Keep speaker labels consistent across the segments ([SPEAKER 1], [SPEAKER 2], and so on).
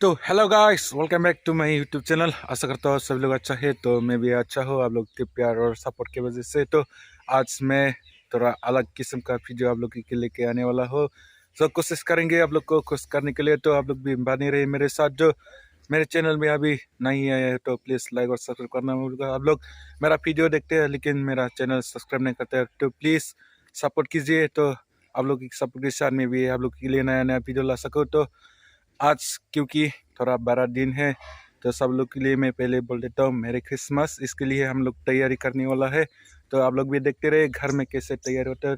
[SPEAKER 1] तो hello guys, welcome back to my YouTube channel. आशा करता हूँ सब लोग अच्छा है। तो मैं भी अच्छा हूँ आप लोग के प्यार और सपोर्ट की वजह से। तो आज मैं थोड़ा अलग किस्म का वीडियो आप लोग के लेके आने वाला हूँ। तो कोशिश करेंगे आप लोग को खुश करने के लिए। तो आप लोग भी बने रहे मेरे साथ। जो मेरे चैनल में अभी नहीं आए हैं तो प्लीज़ लाइक और सब्सक्राइब करना होगा। आप लोग मेरा वीडियो देखते हैं लेकिन मेरा चैनल सब्सक्राइब नहीं करते हैं, तो प्लीज़ सपोर्ट कीजिए। तो आप लोग की सपोर्ट के साथ में भी आप लोग के लिए नया नया वीडियो ला सकूँ। तो आज क्योंकि थोड़ा बड़ा दिन है तो सब लोग के लिए मैं पहले बोल देता हूँ मेरी क्रिसमस। इसके लिए हम लोग तैयारी करने वाला है। तो आप लोग भी देखते रहे घर में कैसे तैयारी होता है।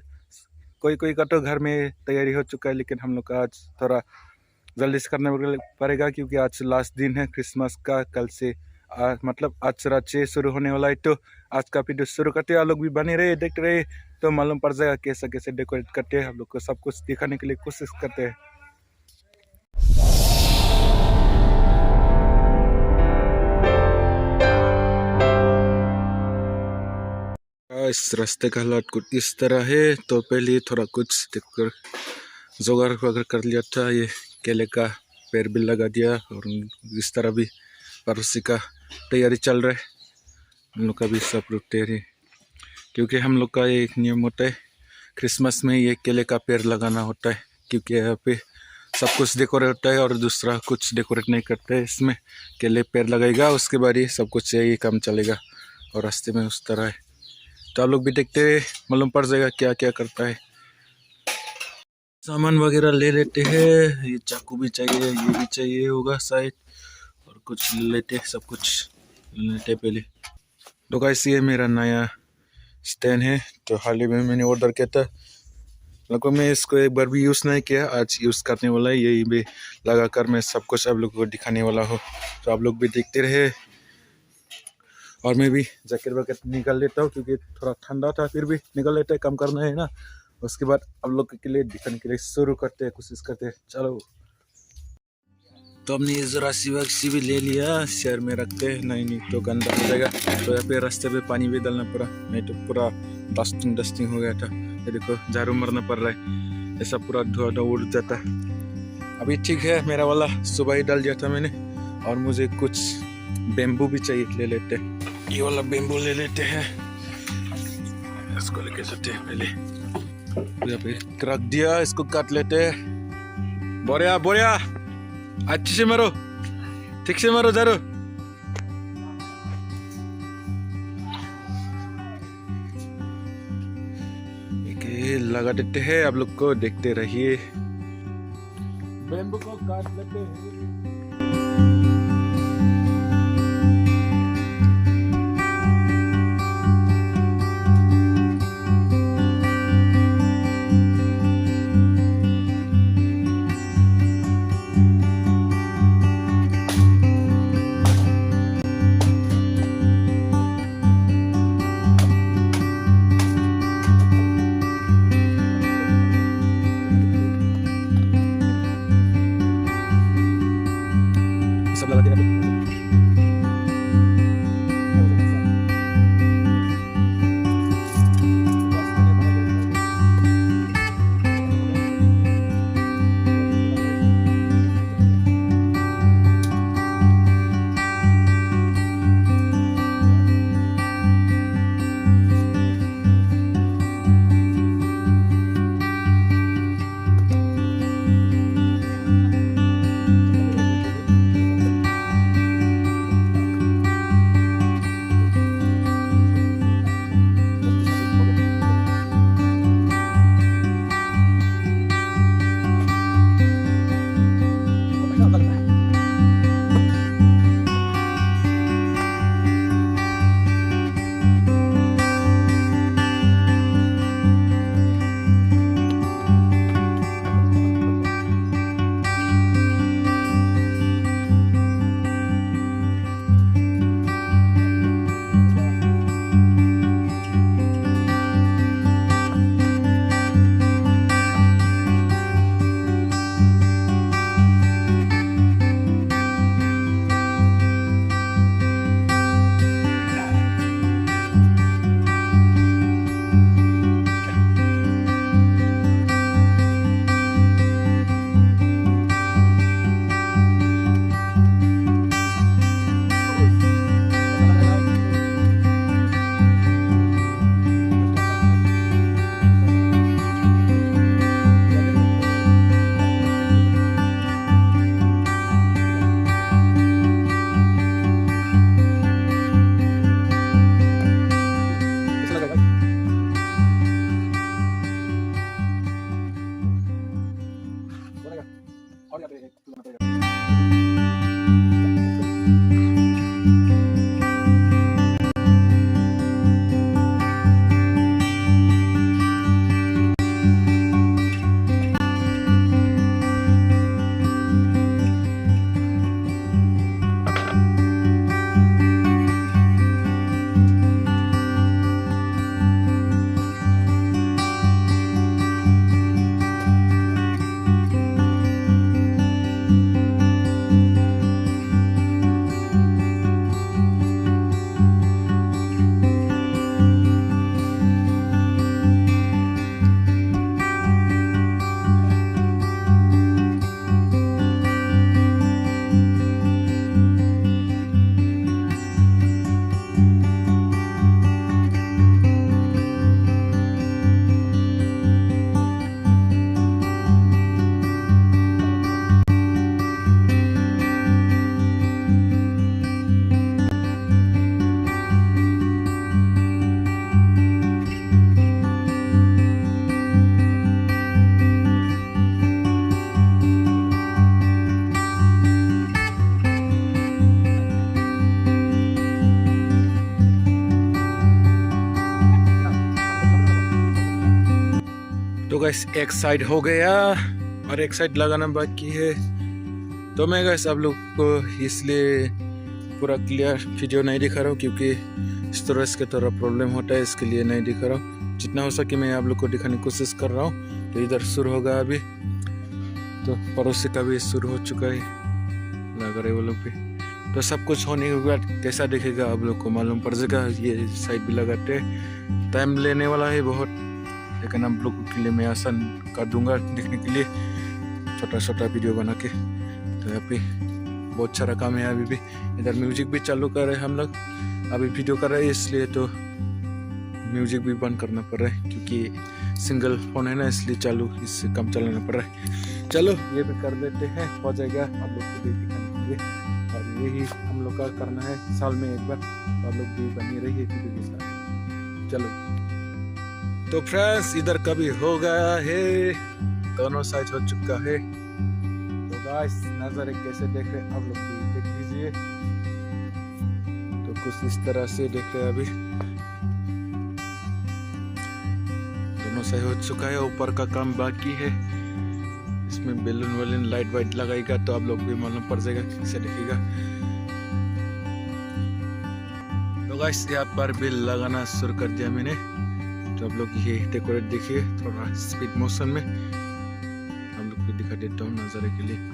[SPEAKER 1] कोई कोई का तो घर में तैयारी हो चुका है लेकिन हम लोग का आज थोड़ा जल्दी से करना पड़ेगा क्योंकि आज लास्ट दिन है क्रिसमस का। कल से मतलब आज रात से शुरू होने वाला है। तो आज का वीडियो शुरू करते हैं। आप लोग भी बने रहे देखते रहे तो मालूम पड़ जाएगा कैसे कैसे डेकोरेट करते हैं। हम लोग को सब कुछ दिखाने के लिए कोशिश करते हैं। इस रास्ते का हालात कुछ इस तरह है। तो पहले थोड़ा कुछ देखकर जुगाड़ वगैरह कर लिया था। ये केले का पेड़ भी लगा दिया और इस तरह भी पड़ोसी का तैयारी चल रहा है। हम लोग का भी सब लोग तैयारी, क्योंकि हम लोग का एक नियम होता है क्रिसमस में ये केले का पेड़ लगाना होता है। क्योंकि यहाँ पे सब कुछ डेकोरेट होता है और दूसरा कुछ डेकोरेट नहीं करते है। इसमें केले पेड़ लगाएगा उसके बाद ही सब कुछ यही काम चलेगा। और रास्ते में उस तरह है। तो आप लोग भी देखते हैं, मालूम पड़ जाएगा क्या क्या करता है। सामान वगैरह ले लेते हैं। ये चाकू भी चाहिए, ये भी चाहिए होगा शायद, और कुछ ले लेते हैं, सब कुछ ले लेते पहले। तो गाइस ये मेरा नया स्टैंड है। तो हाल ही में मैंने ऑर्डर किया था। लगभग मैं इसको एक बार भी यूज़ नहीं किया, आज यूज़ करने वाला है। यही भी लगा कर मैं सब कुछ आप लोगों को दिखाने वाला हूँ। तो आप लोग भी देखते रहे। और मैं भी जैकेट वैकेट निकाल लेता हूँ क्योंकि थोड़ा ठंडा था, फिर भी निकाल लेते हैं, कम करना है ना। उसके बाद आप लोग के लिए दिखाने के लिए शुरू करते हैं, कोशिश करते हैं। चलो तो हमने जरा वैक्सी भी ले लिया, शहर में रखते हैं, नहीं तो गंदा हो जाएगा। तो यहाँ पे रास्ते पे पानी भी डालना पड़ा, नहीं तो पूरा डस्टिंग हो गया था। ये देखो झाड़ू मारना पड़ रहा है, ऐसा पूरा धुआं उड़ जाता। अभी ठीक है, मेरा वाला सुबह ही डाल दिया था मैंने। और मुझे कुछ बेम्बू भी चाहिए, ले लेते हैं। ये वाला बेम्बू ले लेते हैं, इसको लेके चलते हैं। पहले यहाँ पे रख दिया, इसको काट लेते हैं। बोरिया बोरिया अच्छे से मारो, ठीक से मारो झाड़ू। लगा देते हैं, आप लोग को देखते रहिए। बेम्बू को काट लेते हैं। सब लगा देना। गैस एक साइड हो गया और एक साइड लगाना बाकी है। तो मैं गैस आप लोग को इसलिए पूरा क्लियर वीडियो नहीं दिखा रहा हूँ क्योंकि स्टोरेज के थोड़ा प्रॉब्लम होता है, इसके लिए नहीं दिखा रहा हूँ। जितना हो सके मैं आप लोग को दिखाने की कोशिश कर रहा हूँ। तो इधर शुरू होगा अभी, तो पड़ोसी का भी शुरू हो चुका है, लग रहे वो लोग भी। तो सब कुछ होने के बाद कैसा दिखेगा आप लोग को मालूम पड़ जाएगा। ये साइड भी लगाते टाइम लेने वाला है बहुत, लेकिन आप लोग के लिए मैं आसान कर दूंगा देखने के लिए, छोटा छोटा वीडियो बना के। तो यहाँ पे बहुत सारा काम है अभी भी। इधर म्यूजिक भी चालू कर रहे हैं हम लोग, अभी वीडियो कर रहे हैं इसलिए तो म्यूजिक भी बंद करना पड़ रहा है क्योंकि सिंगल फोन है ना, इसलिए चालू इससे कम चलाना पड़ रहा है। चलो ये भी कर लेते हैं, हो जाएगा आप लोग को भी दिखाने के लिए। और यही हम लोग का करना है साल में एक बार, तो आप लोग भी बनी रहिए वीडियो के साथ। चलो तो फ्रेंड्स इधर कभी हो गया है, दोनों साइड हो चुका है। तो गाइस नजारे कैसे देख रहे हैं आप लोग भी देख लीजिए। तो कुछ इस तरह से देख रहे हैं अभी, दोनों साइड हो चुका है। ऊपर का काम बाकी है, इसमें बैलून वैलून लाइट वाइट लगाएगा तो आप लोग भी मालूम पड़ जाएगा कैसे दिखेगा। तो गाइस यहाँ पर भी लगाना शुरू कर दिया मैंने, तो आप लोग ये डेकोरेट देखिए थोड़ा स्पीड मोशन में, हम लोग भी दिखा देता हूँ नजारे के लिए।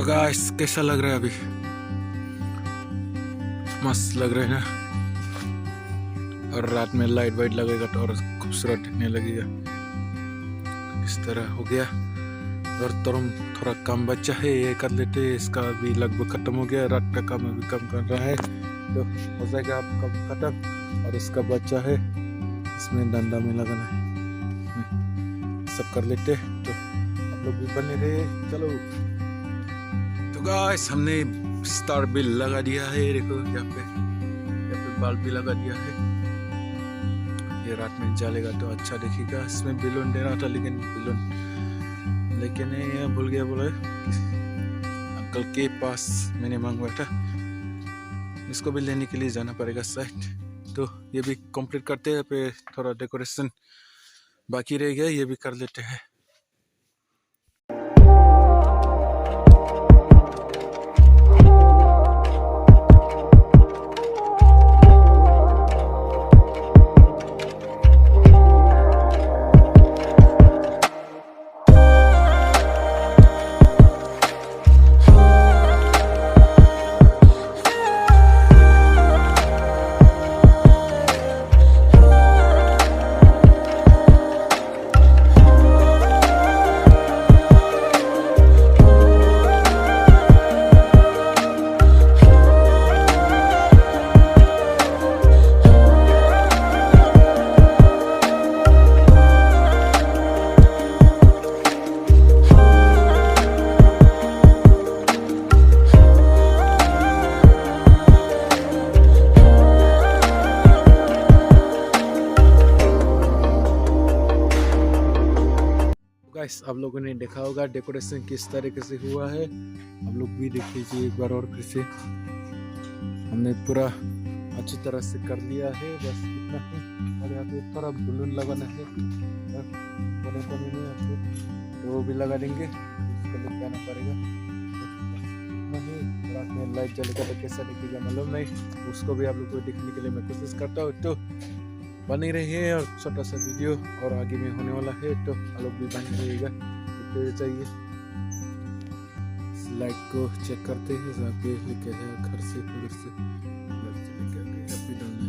[SPEAKER 1] गाइस कैसा लग रहा है अभी, मस्त लग रहा है ना। और रात में लाइट वाइट लगेगा तो और खूबसूरत दिखने लगेगा। इस तरह हो गया। और थोड़ा काम बचा है, ये कर लेते हैं। इसका भी लगभग खत्म हो गया, रात का काम अभी कम कर रहा है तो हो जाएगा आपका खत्म। और इसका बच्चा है, इसमें डंडा में लगाना है, सब कर लेते तो आप लोग भी बने रहे। चलो तो गाइस हमने स्टार भी लगा दिया है, देखो यहाँ पे बल्ब भी लगा दिया है। ये रात में जलेगा तो अच्छा दिखेगा। इसमें बैलून देना था लेकिन बैलून लेके नहीं भूल गया, बोले अंकल के पास मैंने मंगवाया था, इसको भी लेने के लिए जाना पड़ेगा शायद। तो ये भी कंप्लीट करते हैं, पे थोड़ा डेकोरेशन बाकी रह गया, ये भी कर लेते हैं। गाइस आप लोगों ने देखा होगा डेकोरेशन किस तरीके से हुआ है, आप लोग भी देख लीजिए एक बार और फिर से। हमने पूरा अच्छी तरह से कर लिया है, बस इतना ही। और यहाँ पे थोड़ा बलून लगाना है कोने कोने में, यहाँ पे तो वो भी लगा देंगे, उसको लेके आना पड़ेगा। नहीं रात में लाइट जलेगा तो कैसा दिखेगा मालूम नहीं, उसको भी आप लोग को दिखने के लिए मैं कोशिश करता हूँ। तो बनी रही है और छोटा सा वीडियो और आगे में होने वाला है, तो आप लोग भी बने रहिएगा। तो चाहिए लाइट को चेक करते हैं, जाके लेके आया घर से लेके आके अभी डालना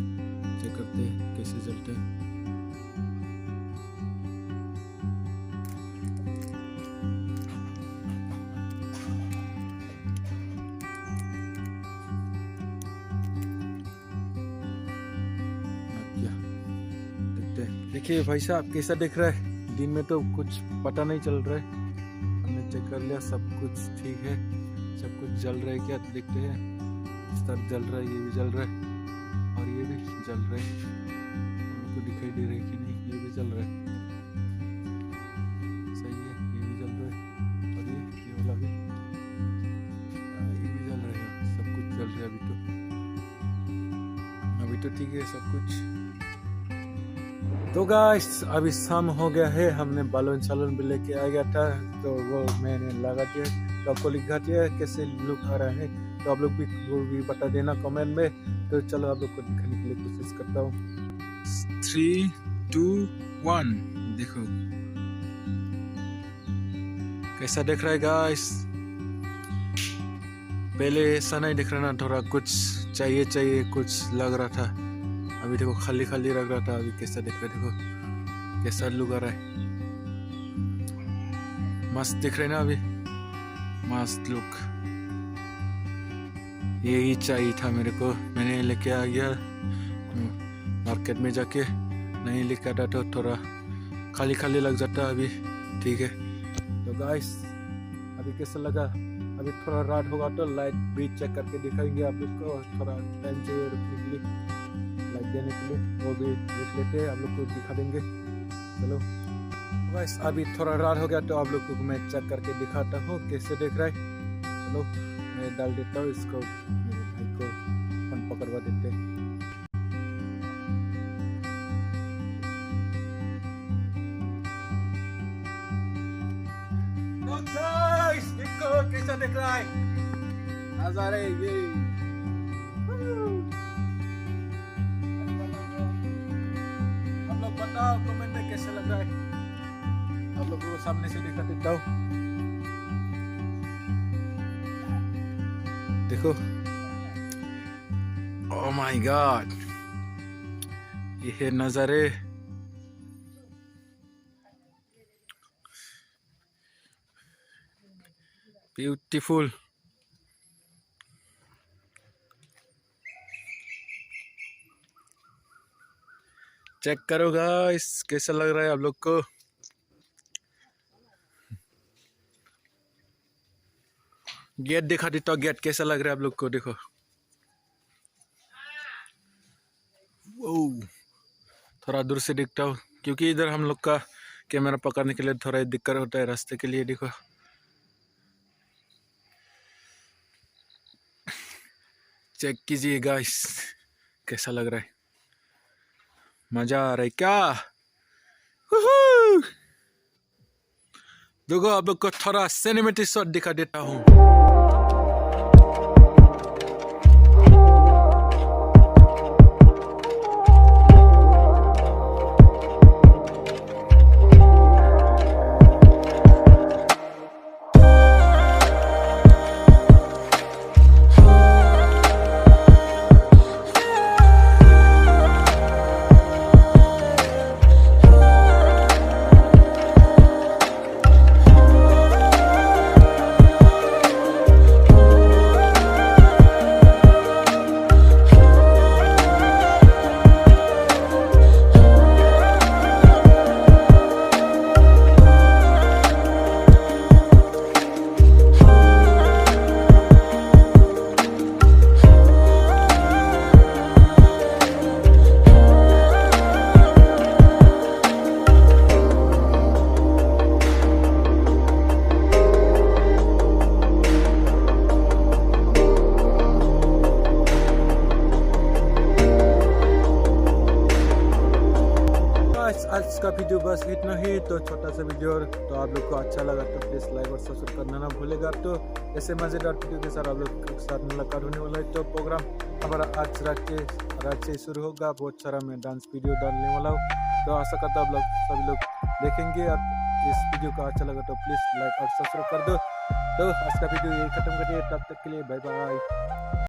[SPEAKER 1] चेक करते हैं कैसे जलते हैं। देखिए भाई साहब कैसा दिख रहा है, दिन में तो कुछ पता नहीं चल रहा है। हमने चेक कर लिया, सब कुछ ठीक है, सब कुछ जल रहा है। क्या देखते हैं, इस तरफ जल रहा है, ये भी जल रहा है और ये भी जल रहा है। आपको दिखाई दे रहा है कि नहीं, ये भी जल रहा है, सही है, ये भी जल रहा है और ये वाला भी, ये भी जल रहा है। सब कुछ जल रहा है अभी तो ठीक है सब कुछ। तो गाइस अभी शाम हो गया है, हमने बालून सालून भी लेके आ गया था, तो वो मैंने लगा दिया। तो आपको लिखा दिया कैसे लुक आ रहा है, तो आप लोग भी वो भी बता देना कमेंट में। तो चलो आप लोग को दिखाने के लिए कोशिश करता हूँ। 3, 2, 1 देखो कैसा दिख रहा है गाइस। पहले ऐसा नहीं दिख रहा ना, थोड़ा कुछ चाहिए कुछ लग रहा था। अभी देखो खाली खाली लग रहा था, अभी कैसा दिख रहा है, देखो कैसा लुक आ रहा है। मस्त दिख रहा है ना अभी, मस्त लुक। यही चाहिए था मेरे को, मैंने लेके आ गया मार्केट में जाके। नहीं लेके आता तो थोड़ा खाली खाली लग जाता अभी, ठीक है। तो गाइस अभी कैसा लगा, अभी थोड़ा रात होगा तो लाइट भी चेक करके दिखाएंगे आप लोग को। थोड़ा टाइम चाहिए रुकने के लिए, लाइट देने के लिए, वो भी रुक लेते हैं, आप लोग को दिखा देंगे। चलो बस अभी थोड़ा रात हो गया तो आप लोग को मैं चेक करके दिखाता हूँ कैसे देख रहा है। चलो मैं डाल देता हूँ इसको, मेरे भाई को फोन पकड़वा देते हैं। देखो कैसा दिख रहा है नजारे ये। बताओ कमेंट में कैसे लग रहा है, आप लोगों को सामने से दिखा देता हूँ। देखो ओह माय गॉड, ये है नजारे। ब्यूटीफुल। चेक करो गाइस कैसा लग रहा है आप लोग को। गेट दिखा देता हूँ, गेट कैसा लग रहा है आप लोग को, देखो। थोड़ा दूर से दिखता हूँ क्योंकि इधर हम लोग का कैमरा पकड़ने के लिए थोड़ा दिक्कत होता है रास्ते के लिए। देखो चेक कीजिए गाइस कैसा लग रहा है, मजा आ रहा है क्या। देखो आप लोग को थोड़ा सिनेमैटिक शॉट दिखा देता हूँ। वीडियो बस इतना ही, तो छोटा सा वीडियो। तो आप लोग को अच्छा लगा तो प्लीज़ लाइक और सब्सक्राइब करना ना भूलेगा। तो ऐसे मज़ेदार वीडियो के साथ आप लोग के साथ मुलाकात होने वाला है। तो प्रोग्राम हमारा आज रात से शुरू होगा। बहुत सारा मैं डांस वीडियो डालने वाला हूँ, तो आशा करता हूँ आप लोग सभी लोग देखेंगे। और इस वीडियो को अच्छा लगा तो प्लीज़ लाइक और सब्सक्राइब कर दो। तो आज का वीडियो यही खत्म करिए, तब तक के लिए बाय बाय।